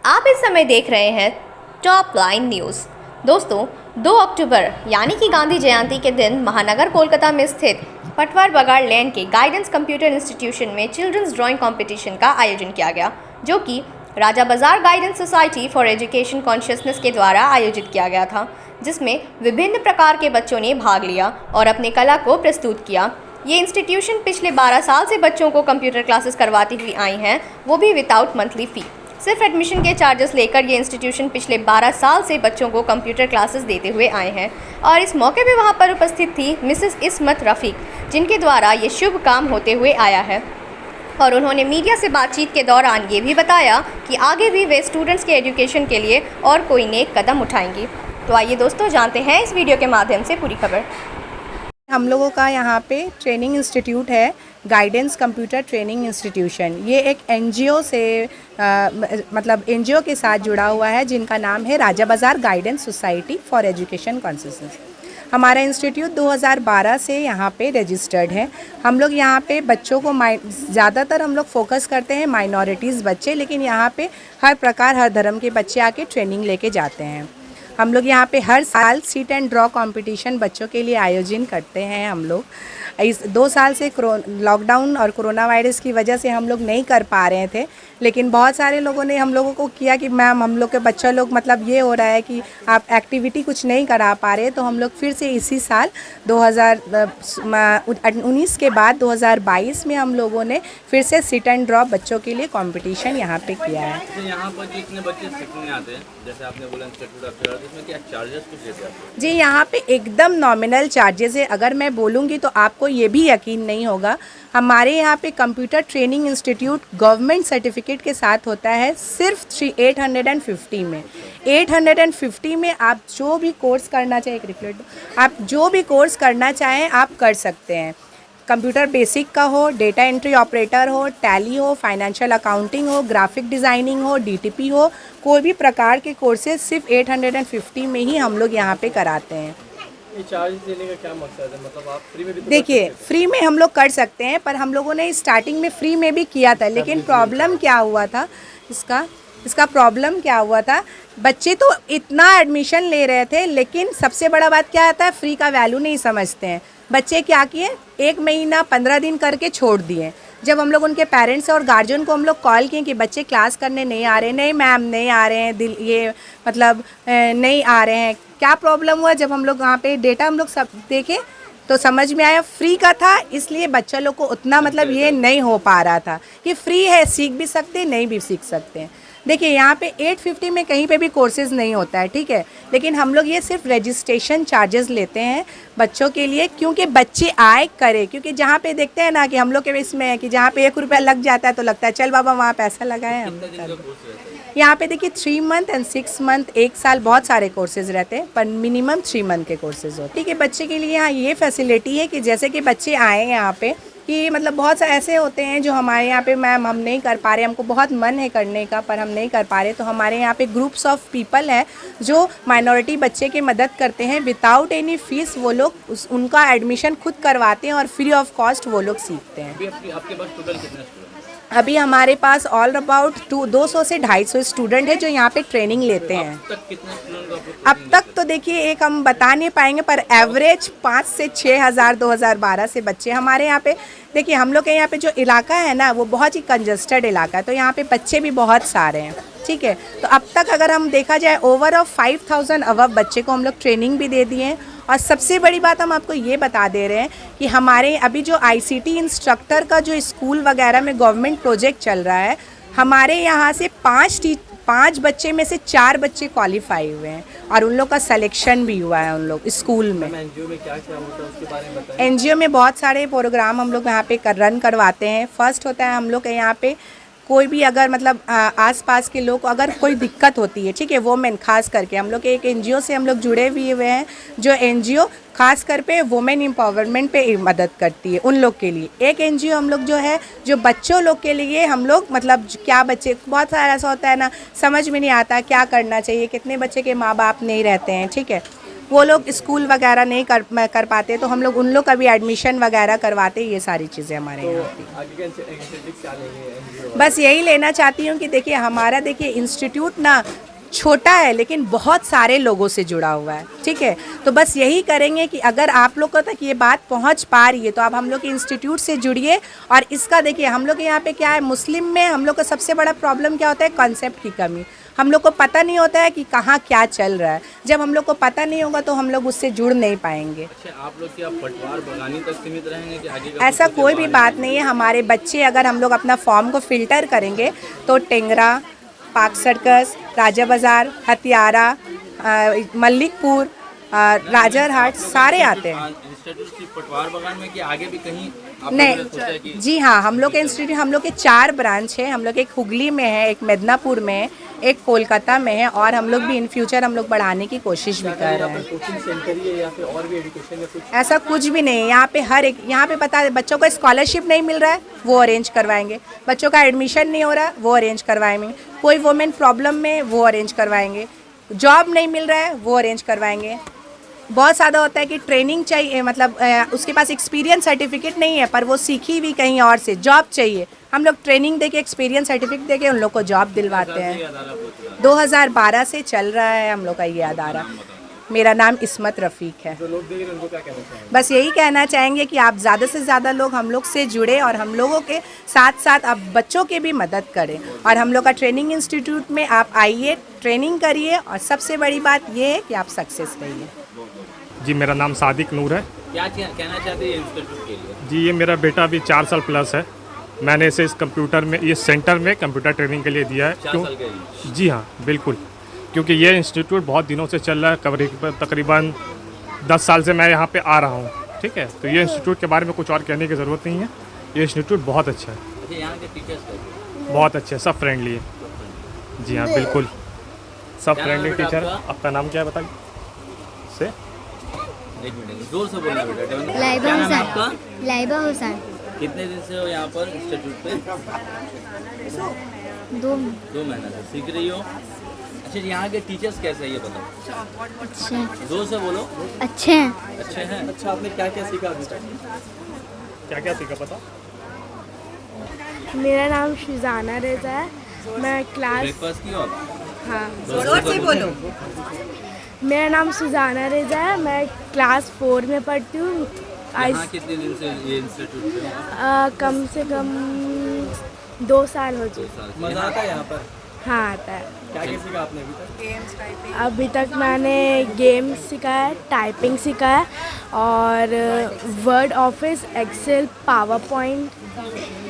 आप इस समय देख रहे हैं टॉप लाइन न्यूज़। दोस्तों, 2 अक्टूबर यानी कि गांधी जयंती के दिन महानगर कोलकाता में स्थित पटवार बगाड़ लेन के गाइडेंस कंप्यूटर इंस्टीट्यूशन में चिल्ड्रंस ड्राइंग कंपटीशन का आयोजन किया गया, जो कि राजा बाजार guidance society for education consciousness के द्वारा आयोजित किया गया था, जिसमें विभिन्न प्रकार के बच्चों ने भाग लिया और अपनी कला को प्रस्तुत किया। ये इंस्टीट्यूशन पिछले 12 साल से बच्चों को कंप्यूटर क्लासेस करवाती हुई आई हैं, वो भी विदाउट मंथली फ़ी। सिर्फ एडमिशन के चार्जेस लेकर ये इंस्टीट्यूशन पिछले 12 साल से बच्चों को कंप्यूटर क्लासेस देते हुए आए हैं। और इस मौके पे वहाँ पर उपस्थित थी मिसेस इस्मत रफ़ीक, जिनके द्वारा ये शुभ काम होते हुए आया है। और उन्होंने मीडिया से बातचीत के दौरान ये भी बताया कि आगे भी वे स्टूडेंट्स के एजुकेशन के लिए और कोई नेक कदम उठाएंगी। तो आइए दोस्तों, जानते हैं इस वीडियो के माध्यम से पूरी खबर। हम लोगों का यहाँ पे ट्रेनिंग इंस्टीट्यूट है, गाइडेंस कंप्यूटर ट्रेनिंग इंस्टीट्यूशन। ये एक एनजीओ से मतलब एनजीओ के साथ जुड़ा हुआ है, जिनका नाम है राजा बाजार guidance society for education consciousness. हमारा इंस्टीट्यूट 2012 से यहाँ पे रजिस्टर्ड है। हम लोग यहाँ पे बच्चों को ज़्यादातर हम लोग फोकस करते हैं माइनॉरिटीज़ बच्चे, लेकिन यहाँ पे हर प्रकार हर धर्म के बच्चे आके ट्रेनिंग लेके जाते हैं। हम लोग यहाँ पे हर साल सीट एंड ड्रॉ कंपटीशन बच्चों के लिए आयोजन करते हैं। हम लोग इस 2 साल से लॉकडाउन और कोरोना वायरस की वजह से हम लोग नहीं कर पा रहे थे, लेकिन बहुत सारे लोगों ने हम लोगों को किया कि मैम हम लोग के बच्चा लोग मतलब ये हो रहा है कि आप एक्टिविटी कुछ नहीं करा पा रहे, तो हम लोग फिर से इसी साल 2019 के बाद 2022 में हम लोगों ने फिर से सीट एंड ड्रॉ बच्चों के लिए कंपटीशन यहाँ पे किया है। तो यहाँ पर जितने बच्चे सीखने आते हैं, जैसे आपने बोला इसमें क्या चार्जेस कुछ लेते हैं? जी, यहाँ पे एकदम नॉमिनल चार्जेस है। अगर मैं बोलूँगी तो आपको ये भी यकीन नहीं होगा। हमारे यहाँ पे computer training institute government certificate के साथ होता है सिर्फ 850 में। 850 में आप जो भी कोर्स करना चाहें, आप जो भी कोर्स करना चाहें आप कर सकते हैं। कंप्यूटर बेसिक का हो, डेटा एंट्री ऑपरेटर हो, टैली हो, फाइनेंशियल अकाउंटिंग हो, ग्राफिक डिज़ाइनिंग हो, डीटीपी हो, कोई भी प्रकार के कोर्सेज सिर्फ 850 में ही हम लोग यहाँ पे कराते हैं। ये चार्ज देने का क्या मकसद है? मतलब आप फ्री में भी देखिए, फ्री में हम लोग कर सकते हैं, पर हम लोगों ने स्टार्टिंग में फ्री में भी किया था, लेकिन प्रॉब्लम क्या हुआ था इसका प्रॉब्लम क्या हुआ था, बच्चे तो इतना एडमिशन ले रहे थे, लेकिन सबसे बड़ा बात क्या आता है, फ्री का वैल्यू नहीं समझते हैं। बच्चे क्या किए, 1 महीना 15 दिन करके छोड़ दिए। जब हम लोग उनके पेरेंट्स और गार्जियन को हम लोग कॉल किए कि बच्चे क्लास करने नहीं आ रहे, नहीं मैम नहीं आ रहे हैं, नहीं आ रहे हैं, क्या प्रॉब्लम हुआ। जब हम लोग वहाँ पे डेटा हम लोग सब देखे तो समझ में आया फ्री का था, इसलिए बच्चा लोग को उतना मतलब ये नहीं हो पा रहा था कि फ्री है, सीख भी सकते हैं, नहीं भी सीख सकते हैं। देखिए, यहाँ पे 850 में कहीं पे भी कोर्सेज़ नहीं होता है, ठीक है, लेकिन हम लोग ये सिर्फ रजिस्ट्रेशन चार्जेस लेते हैं बच्चों के लिए, क्योंकि बच्चे आए करे। क्योंकि जहाँ पे देखते हैं ना कि हम लोग के इसमें है कि जहाँ पे 1 रुपया लग जाता है तो लगता है चल बाबा वहाँ पैसा लगाए हम। यहाँ पे देखिए 3 मंथ एंड 6 मंथ, 1 साल बहुत सारे कोर्सेज़ रहते हैं, पर मिनिमम 3 मंथ के कोर्सेज़ होते हैं। ठीक है, बच्चे के लिए यहाँ ये फैसिलिटी है कि जैसे कि बच्चे आए यहाँ पे कि मतलब बहुत से ऐसे होते हैं जो हमारे यहाँ पे मैम हम नहीं कर पा रहे, हमको बहुत मन है करने का पर हम नहीं कर पा रहे, तो हमारे यहाँ पे ग्रुप्स ऑफ पीपल है जो माइनॉरिटी बच्चे की मदद करते हैं। विदाउट एनी फीस वो लोग उनका एडमिशन खुद करवाते हैं और फ्री ऑफ कॉस्ट वो लोग सीखते हैं। आपके पास टोटल कितने स्टूडेंट? अभी हमारे पास ऑल अबाउट 200 से 250 स्टूडेंट है जो यहाँ पे ट्रेनिंग लेते हैं। अब तक तो देखिए एक हम बता नहीं पाएंगे, पर एवरेज 5 से 6 हज़ार 2012 से बच्चे हमारे यहाँ पे। देखिए, हम लोग के यहाँ पे जो इलाका है ना वो बहुत ही कंजस्टेड इलाका है, तो यहाँ पे बच्चे भी बहुत सारे हैं, ठीक है। तो अब तक अगर हम देखा जाए ओवरऑल 5000 अबव बच्चे को हम लोग ट्रेनिंग भी दे दिए हैं। और सबसे बड़ी बात हम आपको ये बता दे रहे हैं कि हमारे अभी जो आईसीटी इंस्ट्रक्टर का जो स्कूल वगैरह में गवर्नमेंट प्रोजेक्ट चल रहा है, हमारे यहाँ से 5 बच्चे में से 4 बच्चे क्वालिफाई हुए हैं और उन लोग का सिलेक्शन भी हुआ है उन लोग स्कूल में। एनजीओ में क्या क्या होता है उसके बारे में बताएं। एनजीओ में बहुत सारे प्रोग्राम हम लोग यहाँ पे रन करवाते हैं। फर्स्ट होता है हम लोग के यहाँ पे कोई भी अगर मतलब आसपास के लोग को अगर कोई दिक्कत होती है, ठीक है, वोमेन खास करके हम लोग एक एनजीओ से हम लोग जुड़े भी हुए हैं, जो एनजीओ खास कर पे वुमेन एम्पावरमेंट पे मदद करती है उन लोग के लिए। एक एनजीओ हम लोग जो है जो बच्चों लोग के लिए हम लोग मतलब क्या बच्चे बहुत सारा ऐसा होता है ना, समझ में नहीं आता क्या करना चाहिए, कितने बच्चे के माँ बाप नहीं रहते हैं, ठीक है, वो लोग स्कूल वगैरह नहीं कर पाते, तो हम लोग उन लोग का भी एडमिशन वगैरह करवाते, ये सारी चीज़ें हमारे यहाँ होती हैं। आगे का initiative क्या लेंगे? बस यही लेना चाहती हूँ कि देखिए हमारा देखिए इंस्टीट्यूट ना छोटा है लेकिन बहुत सारे लोगों से जुड़ा हुआ है, ठीक है। तो बस यही करेंगे कि अगर आप लोग को तक ये बात पहुंच पा रही है तो आप हम लोग के इंस्टीट्यूट से जुड़िए। और इसका देखिए हम लोग के यहाँ पे क्या है, मुस्लिम में हम लोग का सबसे बड़ा प्रॉब्लम क्या होता है, कॉन्सेप्ट की कमी। हम लोग को पता नहीं होता है कि कहाँ क्या चल रहा है। जब हम लोग को पता नहीं होगा तो हम लोग उससे जुड़ नहीं पाएंगे। अच्छा, आप लोग क्या पटवार बगानी तक सीमित रहेंगे कि आगे का ऐसा कुछ कोई भी बात नहीं है। हमारे बच्चे अगर हम लोग अपना फॉर्म को फ़िल्टर करेंगे तो टेंगरा, पार्क सर्कस, राजा बाज़ार, हथियारा, मल्लिकपुर, राजरहाट सारे आते हैं। इंस्टीट्यूट सिर्फ पटवार बगान में कि आगे भी कहीं आप लोगों ने सोचा है कि नहीं, जी हाँ, हम लोग के इंस्टीट्यूट हम लोग के 4 ब्रांच है। हम लोग एक हुगली में है, एक मिदनापुर में है, एक कोलकाता में है, और हम लोग भी इन फ्यूचर हम लोग बढ़ाने की कोशिश भी कर रहे हैं। कोचिंग सेंटर ही है या फिर और भी एजुकेशन या कुछ? ऐसा कुछ भी नहीं है यहाँ पे। हर एक यहाँ पे पता है, बच्चों को स्कॉलरशिप नहीं मिल रहा है वो अरेंज करवाएंगे, बच्चों का एडमिशन नहीं हो रहा वो अरेंज करवाएंगे, कोई वुमेन प्रॉब्लम में वो अरेंज करवाएंगे, जॉब नहीं मिल रहा है वो अरेंज करवाएंगे। बहुत ज़्यादा होता है कि ट्रेनिंग चाहिए, मतलब उसके पास एक्सपीरियंस सर्टिफिकेट नहीं है पर वो सीखी हुई कहीं और से, जॉब चाहिए, हम लोग ट्रेनिंग देके एक्सपीरियंस सर्टिफिकेट देके उन लोग को जॉब दिलवाते हैं। 2012 से चल रहा है हम लोग का ये अदारा। मेरा नाम इस्मत रफ़ीक है। जो लोग देख रहे हैं उनको क्या कहना चाहेंगे? बस यही कहना चाहेंगे कि आप ज़्यादा से ज़्यादा लोग हम लोग से जुड़े और हम लोगों के साथ साथ आप बच्चों की भी मदद करें। और हम लोग का ट्रेनिंग इंस्टीट्यूट में आप आइए, ट्रेनिंग करिए, और सबसे बड़ी बात ये है कि आप सक्सेस रहिए। जी, मेरा नाम सादिक नूर है। क्या कहना चाहते हैं इंस्टीट्यूट के लिए? जी, ये मेरा बेटा अभी 4 साल प्लस है। मैंने इसे इस कंप्यूटर में, ये सेंटर में कंप्यूटर ट्रेनिंग के लिए दिया है। 4 साल का ही? जी हाँ, बिल्कुल, क्योंकि ये इंस्टीट्यूट बहुत दिनों से चल रहा है, तकरीबन 10 साल से मैं यहाँ पे आ रहा हूँ, ठीक है। तो ये इंस्टीट्यूट के बारे में कुछ और कहने की ज़रूरत नहीं है। ये इंस्टीट्यूट बहुत अच्छा है। अच्छा, यहाँ के टीचर्स कैसे? बहुत अच्छे हैं, सब फ्रेंडली है। जी हाँ, बिल्कुल, सब क्या नाम है फ्रेंडली बेटा टीचर है। आपका? आपका नाम क्या है बताइए से? एक मिनट, जोर से बोलना बेटा। लाइबा क्या नाम है हुसैन। आपका? लाइबा हुसैन। कितने दिन से हो यहाँ पर इंस्टीट्यूट पे? 2 महीना से सीख रही हो? अच्छा, यहाँ के टीचर्स कैसे हैं ये बताओ। अच्छे जोर से बोलो। अच्छे हैं। अच्छे हैं? अच्छा, आपने क्या क्या सीखा अभी तक? क्या क्या सीखा पता? मेरा नाम शुजाना रेजा है। मैं क्लास ब्रेकफास्ट किया आप? हाँ, जोर से बोलो। मेरा नाम सुजाना रेजा है। मैं क्लास 4 में पढ़ती हूँ। यहाँ कितने दिन से ये इंस्टीट्यूट पे हो? कम से कम 2 साल हो 2 चुके। साल। मज़ा आता है यहाँ पर? हाँ, आता है। क्या क्या सीखा आपने अभी तक? अभी तक मैंने गेम्स सीखा है, टाइपिंग सीखा है, और Word Office, Excel, PowerPoint.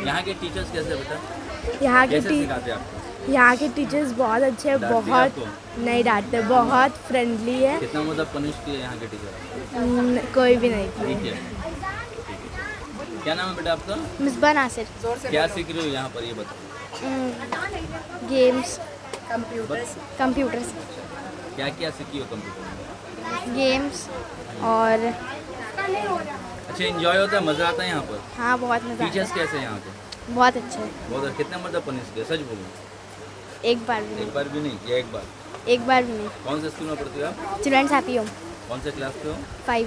यहाँ के टीचर्स कैसे बेटा? यहाँ के कैसे सिखाते हैं आपको? यहाँ के टीचर्स बहुत अच्छे हैं, डांटते हैं बहुत आपको? नहीं डांटते, बहुत फ्रेंडली है। कितना मतलब पनिश किया यहाँ के टीचर? कोई भी नहीं ठीक किए। है। क्या नाम है बेटा आपका? मिसबा नासिर। क्या सीख रहे हो यहाँ पर ये बताओ? Games, computers. कंप्यूटर्स, क्या क्या सीखी हो कंप्यूटर में? गेम्स और अच्छा, एंजॉय होता है, मज़ा आता है यहाँ पर? हाँ, बहुत मज़ा आता टीचर्स कैसे हैं यहाँ के? है। बहुत अच्छे हैं। बहुत। कितने मतलब पनिश किया, सच बोलो? एक बार भी एक बार भी नहीं या एक बार? नहीं, एक बार भी नहीं। कौन से स्कूल में पढ़ते हो आप? चिल्ड्रन साथी हो कौन से क्लास पे हो? 5।